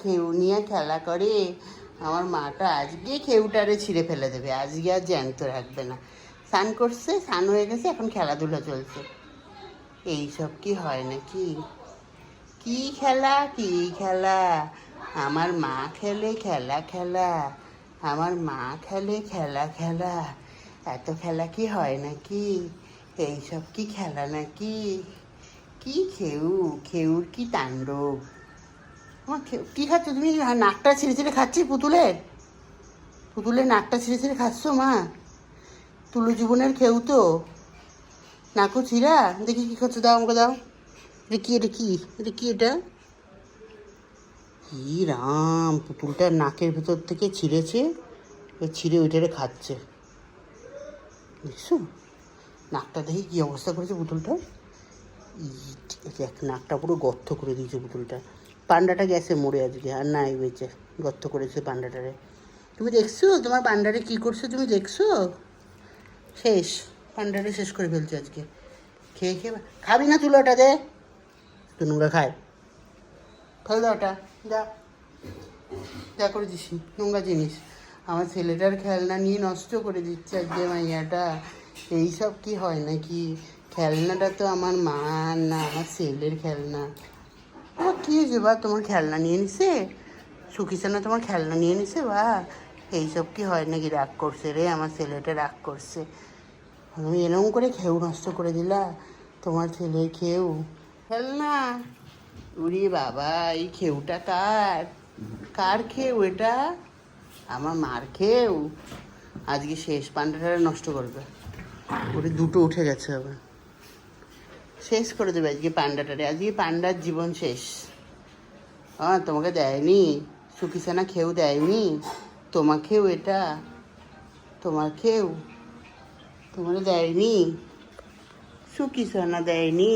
খেউ নিয়ে খেলা করে। আমার মাটা আজকে খেউটারে ছিঁড়ে ফেলে দেবে, আজকে আর জ্যান্ত রাখবে না। স্নান করছে, স্নান হয়ে গেছে, এখন খেলাধুলা চলছে। এইসব কি হয় নাকি? কি খেলা, কি খেলা? আমার মা খেলে খেলা খেলা, আমার মা খেলে খেলা খেলা। এত খেলা কি হয় নাকি? এইসব কি খেলা নাকি? কি খেউ, খেউর কি তাণ্ডব! আমার খেউ কী খাচ্ছ তুমি? নাকটা ছিঁড়ে ছিঁড়ে খাচ্ছি পুতুলের? পুতুলের নাকটা ছিঁড়ে ছিঁড়ে খাচ্ছ মা? তুলো জীবনের খেউ তো, নাকও ছিঁড়া। দেখি কী খাচ্ছ, দাও আমাকে দাও। এটা কি, এটা কি, এটা কি, এটা কি রাম! পুতুলটা নাকের ভেতর থেকে ছিঁড়েছে, ছিঁড়ে ওইটারে খাচ্ছে। দেখছো নাকটা, দেখি কী অবস্থা করেছে পুতুলটা। দেখ, নাকটা পুরো গর্ত করে দিয়েছে পুতুলটা। পান্ডাটা গেছে মরে আজকে, আর নাই বেঁচে। গর্ত করেছে পান্ডাটারে। তুমি দেখছো তোমার পান্ডারে কী করছো? তুমি দেখছো? শেষ, পান্ডারে শেষ করে ফেলছে আজকে। খেয়ে খেয়ে খাবি না? তুলো ওটা দে, তুই নোংরা খায়। ফেলে দাও ওটা, যা যা করে দিস নোংরা জিনিস। আমার ছেলেটার খেলনা নিয়ে নষ্ট করে দিচ্ছে আজকে মাইয়াটা। এইসব কি হয় নাকি? খেলনাটা তো আমার মা না, আমার ছেলের খেলনা। ও কী হয়েছে বা? তোমার খেলনা নিয়ে নিছে? সুখিসানা তোমার খেলনা নিয়ে নিছে বা? এইসব কি হয় নাকি? রাগ করছে রে, আমার ছেলেটা রাগ করছে। তুমি এরকম করে খেউ নষ্ট করে দিলা তোমার ছেলে খেউ খেলনা। উরি বাবা, এই খেউটা কার? কার খেউ এটা? আমার মার খেউ। আজকে শেষ, পান্ডাটা নষ্ট করবে। ওটা দুটো উঠে গেছে আবার, শেষ করে দেবে আজকে পান্ডাটারে। আজকে পান্ডার জীবন শেষ। হ্যাঁ, তোমাকে দেয়নি সুখিসানা, খেউ দেয়নি তোমাকেও? এটা তোমার খেউ, তোমার দেয়নি সুখিসানা, দেয়নি।